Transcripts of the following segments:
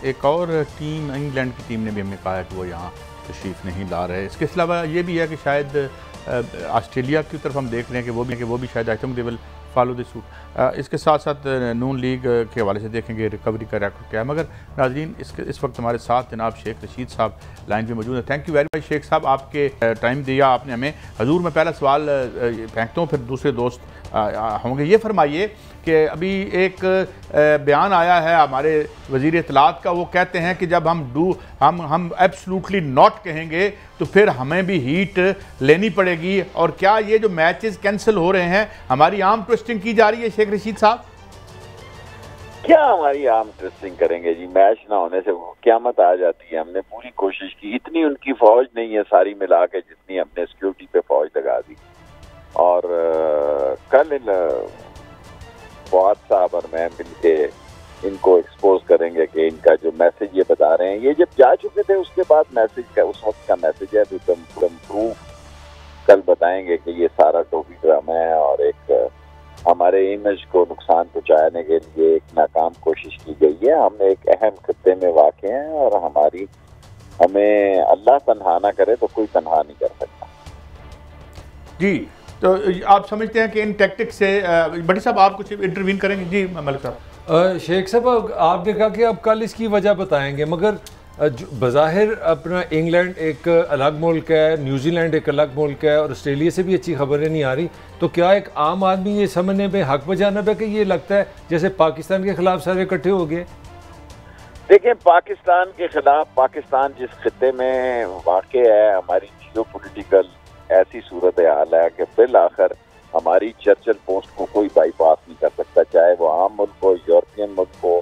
एक और team England की टीम ने भी हमें कहा है कि वो यहाँ तशरीफ़ नहीं ला रहे। इसके अलावा ये भी है कि शायद ऑस्ट्रेलिया की तरफ हम देख रहे हैं कि वो भी शायद I think they will follow this suit. इसके साथ साथ नून लीग के हवाले से देखेंगे रिकवरी का रिकॉर्ड क्या है। मगर नाज़रीन इस वक्त हमारे साथ जनाब शेख रशीद साहब लाइन पे मौजूद है। Thank you very much Sheikh sahab, आपके टाइम दिया आपने हमें। हजूर मैं पहला सवाल फेंकता हूँ, फिर दूसरे दोस्त होंगे। ये फरमाइए कि अभी एक बयान आया है हमारे वज़ीर इत्तलात का, वो कहते हैं कि जब हम एब्सोल्युटली नॉट कहेंगे तो फिर हमें भी हीट लेनी पड़ेगी। और क्या ये जो मैचेस कैंसिल हो रहे हैं हमारी आर्म ट्विस्टिंग की जा रही है शेख रशीद साहब? क्या हमारी आर्म ट्विस्टिंग करेंगे जी? मैच ना होने से वो क़यामत आ जाती है। हमने पूरी कोशिश की, इतनी उनकी फौज नहीं है सारी मिला के जितनी हमने सिक्योरिटी पे फौज लगा दी। और कल फवाद साहब और मैं मिलके इनको एक्सपोज करेंगे कि इनका जो मैसेज ये बता रहे हैं, ये जब जा चुके थे उसके बाद मैसेज का उस वक्त का मैसेज है, तो प्रूफ कल बताएंगे कि ये सारा टोपी ड्रामा है और एक हमारे इमेज को नुकसान पहुंचाने के लिए एक नाकाम कोशिश की गई है। हम एक अहम खत्ते में वाक़ हैं और हमें अल्लाह तन्हा ना करे तो कोई तन्हा नहीं कर सकता जी। तो आप समझते हैं कि इन टैक्टिक्स से बड़ी साहब आप कुछ इंटरवीन करेंगे? जी मलिक साहब। शेख साहब आपने कहा कि आप कल इसकी वजह बताएंगे, मगर बज़ाहिर अपना इंग्लैंड एक अलग मुल्क है, न्यूजीलैंड एक अलग मुल्क है और ऑस्ट्रेलिया से भी अच्छी खबरें नहीं आ रही। तो क्या एक आम आदमी ये समझने में हक बजानब है कि ये लगता है जैसे पाकिस्तान के खिलाफ सारे इकट्ठे हो गए? देखिए, पाकिस्तान के खिलाफ पाकिस्तान जिस खिते में वाक़ है, हमारी जियोपॉलिटिकल ऐसी सूरत हाल है कि बिल आखिर हमारी चर्चिल पोस्ट को कोई बाईपास नहीं कर सकता, चाहे वो आम मुल्क हो, यूरोपियन मुल्क हो,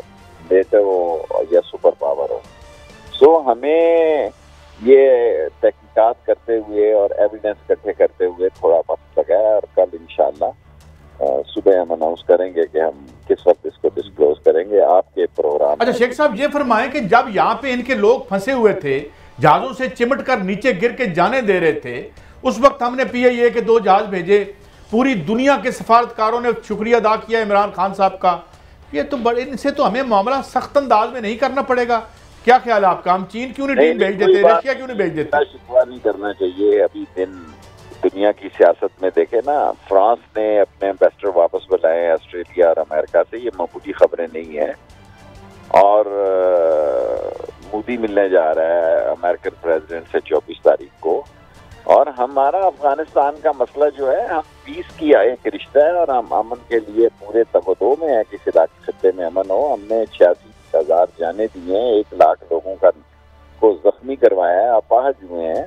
नेटो हो या सुपर पावर हो। सो हमें ये तहकीकात करते हुए और एविडेंस इकट्ठे करते हुए थोड़ा वक्त लगा है और कल इंशाल्लाह सुबह हम अनाउंस करेंगे कि हम किस वक्त इसको डिस्क्लोज करेंगे आपके प्रोग्राम। अच्छा शेख साहब, ये फरमाएं कि जब यहाँ पे इनके लोग फंसे हुए थे, जहाजों से चिमट कर नीचे गिर के जाने दे रहे थे, उस वक्त हमने PIA के 2 जहाज भेजे, पूरी दुनिया के सफारतकारों ने शुक्रिया अदा किया इमरान खान साहब का। ये तो बड़े, इनसे तो हमें मामला सख्त अंदाज में नहीं करना पड़ेगा। क्या ख्याल है आपका? हम चीन क्यों नहीं टीम भेज देते, रशिया क्यों नहीं भेज देते? शिकवा नहीं करना चाहिए। अभी दुनिया की सियासत में देखे ना, फ्रांस ने अपने एम्बेसडर वापस बुलाए ऑस्ट्रेलिया और अमेरिका से, ये मामूली खबरें नहीं है। और मोदी मिलने जा रहा है अमेरिकन प्रेसिडेंट से 24 तारीख को। और हमारा अफगानिस्तान का मसला जो है, हम पीस की एक रिश्ता है और हम अमन के लिए पूरे तवज्जो में है कि इलाके खत्ते में अमन हो। हमने 86,000 जाने दिए हैं, 1 लाख लोगों को जख्मी करवाया है, अपाहज हुए हैं,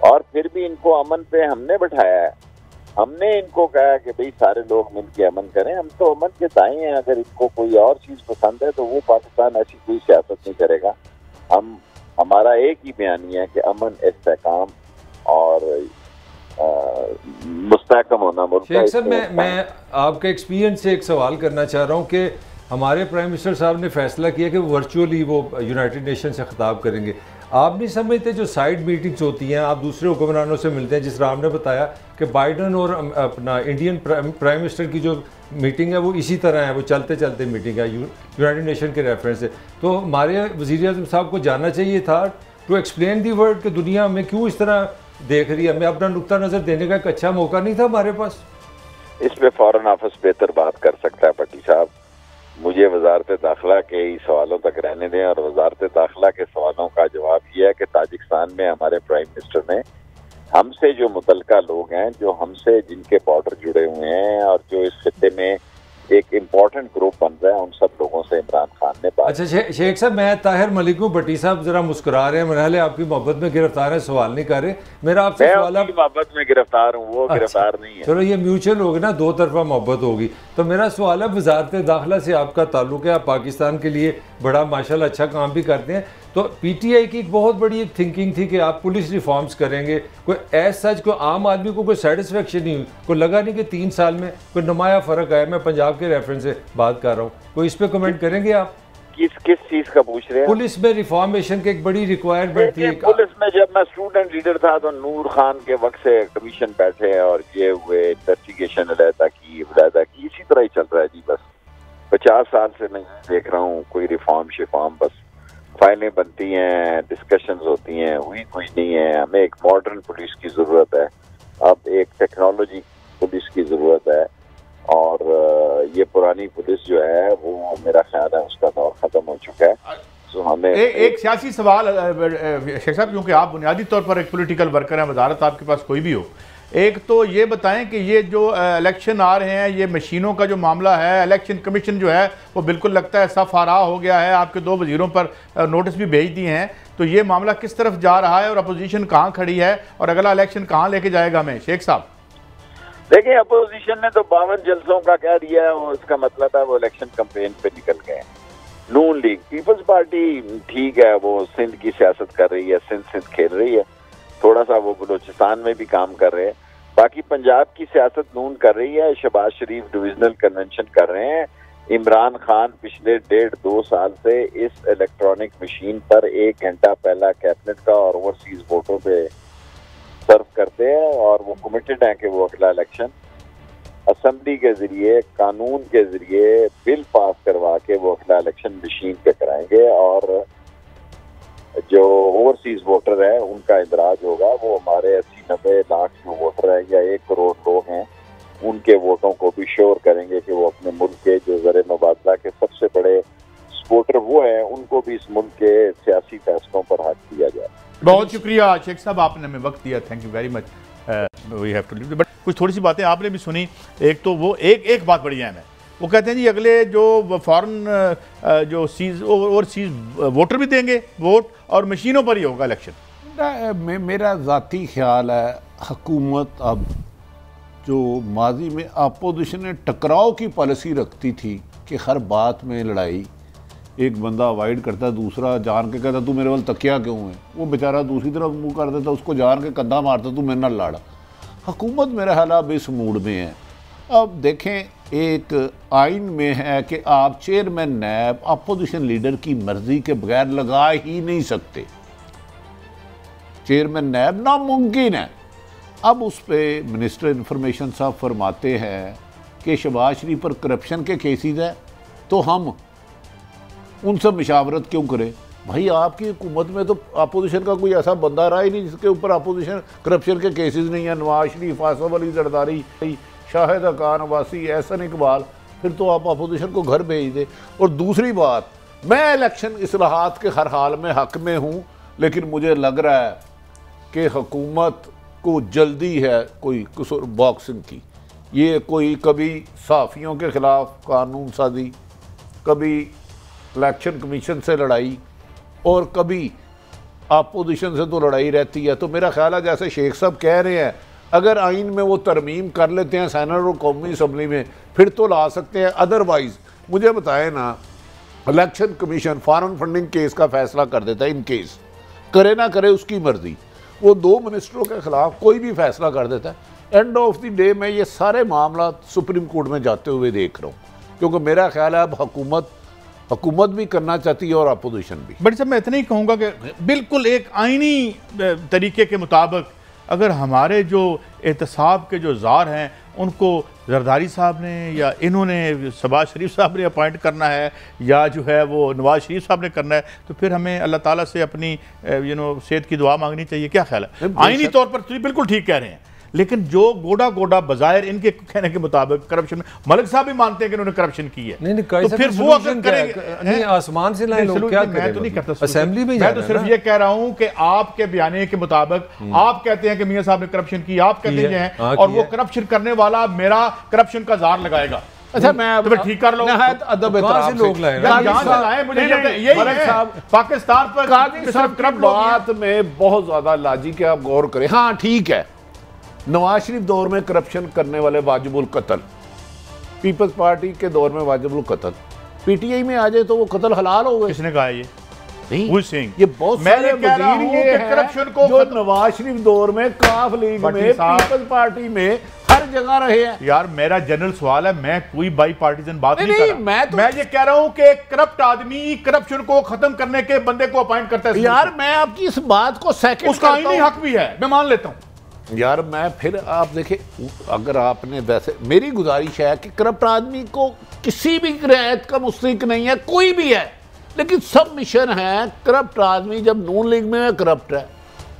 और फिर भी इनको अमन पे हमने बैठाया है। हमने इनको कहा कि भाई सारे लोग मिलकर अमन करें, हम तो अमन के दाएं हैं। अगर इनको कोई और चीज पसंद है तो वो पाकिस्तान ऐसी कोई सियासत नहीं करेगा। हमारा एक ही बयानी है कि अमन, इस्तेहकाम और मुस्तहकम होना मुल्क। शेख साहब, मैं आपके एक्सपीरियंस से एक सवाल करना चाह रहा हूँ कि हमारे प्राइम मिनिस्टर साहब ने फैसला किया कि वर्चुअली वो यूनाइटेड नेशन से खिताब करेंगे। आप नहीं समझते जो साइड मीटिंग्स होती हैं, आप दूसरे हुक्मरानों से मिलते हैं, जिस राम ने बताया कि बाइडन और अपना इंडियन प्राइम मिनिस्टर की जो मीटिंग है वो इसी तरह है, वो चलते चलते मीटिंग है यूनाइटेड नेशन के रेफरेंस से। तो हमारे वज़ीर आज़म साहब को जाना चाहिए था टू एक्सप्लेन दी वर्ल्ड कि दुनिया हमें क्यों इस तरह देख रही है, हमें अपना नुक्ता नज़र देने का एक अच्छा मौका नहीं था हमारे पास? इस पे फॉरेन ऑफिस बेहतर बात कर सकता है भट्टी साहब। मुझे वजारत दाखिला के ही सवालों तक रहने दें, और वजारत दाखिला के सवालों का जवाब यह है कि ताजिकिस्तान में हमारे प्राइम मिनिस्टर ने हमसे जो मुतल्लिका लोग हैं, जो हमसे जिनके बॉर्डर जुड़े हुए हैं और जो इस खित्ते में एक इम्पोर्टेंट ग्रुप बन रहा है, उन सब लोगों से इमरान खान ने बात। अच्छा शेख साहब, मैं ताहिर मलिक हूँ। भट्टी साहब जरा मुस्कुरा रहे हैं, मैंने आपकी मोहब्बत में गिरफ्तार है, सवाल नहीं कर रहे। मेरा आपसे सवाल, मोहब्बत में गिरफ्तार हूँ, वो गिरफ्तार नहीं है। चलो ये म्यूचुअल होगी ना, 2 तरफा मोहब्बत होगी। तो मेरा सवाल है, वजारत दाखिला से आपका ताल्लुक है, आप पाकिस्तान के लिए बड़ा माशाल्लाह अच्छा काम भी करते हैं। तो PTI की एक बहुत बड़ी एक थिंकिंग थी कि आप पुलिस रिफॉर्म्स करेंगे। कोई ऐसा सच कोई आम आदमी को कोई सेटिस्फेक्शन नहीं हुई, कोई लगा नहीं कि 3 साल में कोई नुमाया फ़र्क आया। मैं पंजाब के रेफरेंस से बात कर रहा हूँ, कोई इस पे कमेंट करेंगे आप? किस चीज का पूछ रहे हैं? पुलिस में रिफॉर्मेशन की एक बड़ी रिक्वायरमेंट थी। पुलिस में जब मैं स्टूडेंट लीडर था तो नूर खान के वक्त से कमीशन बैठे और ये हुए, इन्वेस्टिगेशन अलहदा की, इसी तरह ही चल रहा है जी। बस 50 साल से मैं देख रहा हूँ कोई रिफॉर्म शिफॉर्म, बस फाइलें बनती हैं, डिस्कशंस होती हैं, हुई कोई नहीं है। हमें एक मॉडर्न पुलिस की ज़रूरत है, अब एक टेक्नोलॉजी पुलिस की ज़रूरत है, और ये पुरानी पुलिस जो है वो मेरा ख्याल है उसका दौर ख़त्म हो चुका है। तो हमें एक सियासी सवाल शेख साहब, क्योंकि आप बुनियादी तौर पर एक पॉलिटिकल वर्कर हैं, वजारत आपके पास कोई भी हो, एक तो ये बताएं कि ये जो इलेक्शन आ रहे हैं, ये मशीनों का जो मामला है, इलेक्शन कमीशन जो है वो बिल्कुल लगता है सफ आरा हो गया है, आपके 2 वजीरों पर नोटिस भी भेज दिए हैं, तो ये मामला किस तरफ जा रहा है और अपोजिशन कहाँ खड़ी है और अगला इलेक्शन कहाँ लेके जाएगा हमें? शेख साहब देखिए, अपोजिशन ने तो 52 जलसों का कह दिया है, और उसका मतलब है वो इलेक्शन कैंपेन पे निकल गए। नून लीग, पीपल्स पार्टी ठीक है, वो सिंध की सियासत कर रही है, सिंध खेल रही है, थोड़ा सा वो बलूचिस्तान में भी काम कर रहे हैं। बाकी पंजाब की सियासत नून कर रही है, शहबाज शरीफ डिविजनल कन्वेंशन कर रहे हैं। इमरान खान पिछले 1.5-2 साल से इस इलेक्ट्रॉनिक मशीन पर 1 घंटा पहला कैबिनेट का और ओवरसीज वोटों पे सर्व करते हैं, और वो कमिटेड हैं कि वो अगला इलेक्शन असेंबली के जरिए, कानून के जरिए बिल पास करवा के वो अगला इलेक्शन मशीन पे कराएंगे, और जो ओवरसीज वोटर है उनका इंदराज होगा। वो हमारे 80-90 लाख जो वोटर है या 1 करोड़ लोग हैं, उनके वोटों को भी श्योर करेंगे कि वो अपने मुल्क के जो ज़र मुबादला के सबसे बड़े सपोर्टर वो हैं, उनको भी इस मुल्क के सियासी फैसलों पर हक दिया जाए। बहुत शुक्रिया शेख साहब, आपने हमें वक्त दिया, thank you very much. We have to leave, but कुछ थोड़ी सी बातें आपने भी सुनी। एक तो वो एक बात बड़ी अहम है, वो कहते हैं जी अगले जो फॉरेन जो सीज और सीज वोटर भी देंगे वोट, और मशीनों पर ही होगा इलेक्शन। मेरा ज़ाती ख्याल है हुकूमत अब जो माजी में अपोजिशन ने टकराव की पॉलिसी रखती थी कि हर बात में लड़ाई, एक बंदा अवॉइड करता, दूसरा जान के कहता तू मेरे वाल तकिया क्यों है, वो बेचारा दूसरी तरफ मुंह कर देता, उसको जान के कंधा मारता तू मेरे नाल लड़। हुकूमत मेरा ख्याल अब इस मूड में है। अब देखें, एक आइन में है कि आप चेयरमैन नैब अपोजिशन लीडर की मर्जी के बगैर लगा ही नहीं सकते, चेयरमैन नैब नामुमकिन है। अब उस पर मिनिस्टर इंफॉर्मेशन साहब फरमाते हैं कि शहबाज शरीफ पर करप्शन के केसेस है, तो हम उनसे मशावरत क्यों करें? भाई आपकी हुकूमत में तो अपोजिशन का कोई ऐसा बंदा रहा ही नहीं जिसके ऊपर अपोजिशन करप्शन के केसेस नहीं है। नवाज शरीफ, आसफ अली जरदारी, शाहिद खान अब्बासी, एहसन इकबाल, फिर तो आप अपोजिशन को घर भेज दे। और दूसरी बात, मैं इलेक्शन इस्लाहात के हर हाल में हक में हूँ, लेकिन मुझे लग रहा है कि हुकूमत को जल्दी है कोई कसूर बॉक्सिंग की। ये कोई कभी सहाफ़ियों के ख़िलाफ़ कानून साजी, कभी इलेक्शन कमीशन से लड़ाई, और कभी अपोजिशन से तो लड़ाई रहती है। तो मेरा ख्याल है जैसे शेख साहब कह रहे हैं, अगर आइन में वो तरमीम कर लेते हैं सेनेट और कौमी असम्बली में, फिर तो ला सकते हैं। अदरवाइज़ मुझे बताएं ना, election commission foreign funding case का फैसला कर देता है, इन केस करे ना करे उसकी मर्जी, वो 2 मिनिस्टरों के खिलाफ कोई भी फैसला कर देता है। एंड ऑफ द डे मैं ये सारे मामला सुप्रीम कोर्ट में जाते हुए देख रहा हूँ, क्योंकि मेरा ख्याल है अब हुकूमत भी करना चाहती है और अपोजिशन भी। बट जब मैं इतना ही कहूँगा कि बिल्कुल एक आइनी तरीके के मुताबिक अगर हमारे जो एहतसाब के जो ज़ार हैं उनको जरदारी साहब ने या इन्होंने शहबाज शरीफ साहब ने अपॉइंट करना है, या जो है वो नवाज शरीफ साहब ने करना है, तो फिर हमें अल्लाह ताला से अपनी सेहत की दुआ मांगनी चाहिए। क्या ख्याल है? आइनी तौर पर तो बिल्कुल ठीक कह रहे हैं, लेकिन जो गोडा गोडा बजायर इनके कहने के मुताबिक करप्शन, मलिक साहब भी मानते हैं कि उन्होंने करप्शन की है, नहीं, तो फिर वो अगर करेंगे आसमान से लाए लोग क्या करें? मैं तो नहीं करता असेंबली में, मैं तो सिर्फ ये कह रहा हूं कि आपके बयाने के मुताबिक आप कहते हैं कि मियां साहब ने करप्शन की, आप कहते हैं, और वो करप्शन करने वाला मेरा करप्शन का जार लगाएगा। अच्छा, मैं तो ठीक कर लो, अदब से लोग लाए पाकिस्तान पर बात में बहुत ज्यादा लॉजिक है, आप गौर करें। हाँ ठीक है, नवाज शरीफ दौर में करप्शन करने वाले वाजिबुल कत्ल, पीपल्स पार्टी के दौर में वाजिबुल कत्ल, पीटीआई में आ जाए तो वो कत्ल हलाल हो गए। किसने कहा ये? नहीं, ये बहुत सारे वजीर ये करप्शन को जो नवाज शरीफ दौर में काफ लीग में, पीपल्स पार्टी में हर जगह रहे हैं। यार मेरा जनरल सवाल है, मैं कोई बाई पार्टीजन बात नहीं कर रहा, मैं ये कह रहा हूं कि करप्ट आदमी करप्शन को खत्म करने के बंदे को अपॉइंट करता है। यार मैं आपकी इस बात को सेकंड, उसका आईनी हक भी है, मैं मान लेता हूं। यार मैं फिर आप देखें, अगर आपने वैसे, मेरी गुजारिश है कि करप्ट आदमी को किसी भी रियायत का मुस्तहिक नहीं है, कोई भी है, लेकिन सब मिशन है। करप्ट आदमी जब नून लीग में करप्ट है,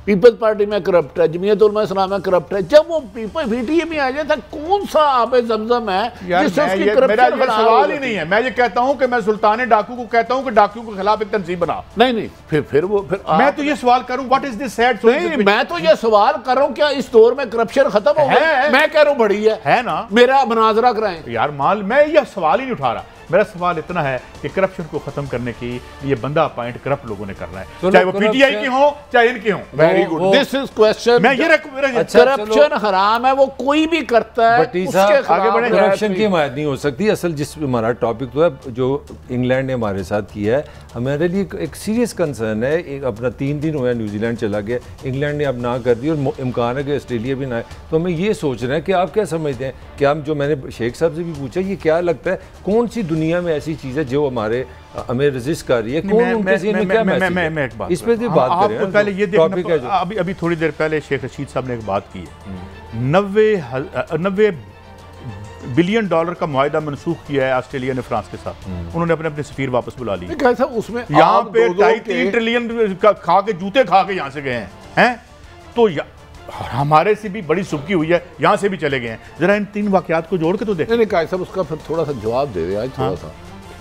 पीपल्स पार्टी में करप्ट है, जमीयत उलमा इस्लाम में करप्ट है, जब वो पीटीए में आ जाता कौन सा आबे जमजम है जिससे उसकी करप्शन मेरा सवाल ही नहीं है। मैं ये कहता हूं कि मैं सुल्तान डाकू को कहता हूं कि डाकू के खिलाफ एक तंजीम बना। नहीं फिर मैं तो ये सवाल करूं व्हाट इज दिस सैड। नहीं, मैं तो ये सवाल कर रहा हूं क्या इस दौर में करप्शन खत्म हो गया? मैं कह रहा हूं बड़ी है ना, मेरा मुनाजरा कराएं यार। मैं ये सवाल ही नहीं उठा रहा। मेरा सवाल इतना है कि करप्शन को खत्म करने की ये बंदा अपॉइंट करप्ट लोगों ने करना है, चाहे वो पीटीआई के हो चाहे इनके हो। Very good, this is question. मैं ये करप्शन हराम है, वो कोई भी करता है, उसके आगे बढ़े। करप्शन की हिमायत नहीं हो सकती। असल जिस हमारा टॉपिक तो है जो इंग्लैंड ने हमारे साथ किया है, हमारे लिए एक सीरियस कंसर्न है। एक अपना 3 दिन हुआ न्यूजीलैंड चला गया, इंग्लैंड ने अब ना कर दी और इम्कान है कि ऑस्ट्रेलिया भी ना है। तो हमें ये सोच रहे हैं कि आप क्या समझते हैं कि हम, जो मैंने शेख साहब से भी पूछा, ये क्या लगता है कौन सी दुनिया में ऐसी चीज़ है जो हमें रेजिस्ट कर रही है? कौन उनके ज़हन में क्या मैसेज है? मैं एक बात इस पे भी बात करें। आप पहले ये देखना, अभी थोड़ी देर पहले शेख रशीद साहब ने एक बात की है, 90 बिलियन डॉलर का मुआहिदा मनसूख किया है ऑस्ट्रेलिया ने फ्रांस के साथ। उन्होंने अपने सफीर वापस बुला लिए। उसमें यहाँ पे 2.5-3 ट्रिलियन खा के जूते खा के यहाँ से गए हैं। तो हमारे से भी बड़ी सुबकी हुई है, यहाँ से भी चले गए हैं। जरा इन 3 वाकयात को जोड़ के तो देखें। नहीं कायद साहब, उसका फिर थोड़ा सा जवाब दे दे आज थोड़ा सा।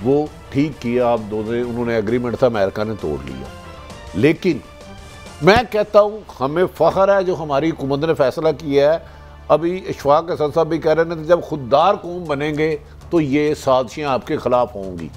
वो ठीक किया आप दोनों, उन्होंने एग्रीमेंट था, अमेरिका ने तोड़ लिया। लेकिन मैं कहता हूँ हमें फ़ख्र है जो हमारी हुकूमत ने फैसला किया है। अभी इशफाक हसन साहब भी कह रहे हैं जब खुददार कौम बनेंगे तो ये साजिशें आपके खिलाफ होंगी।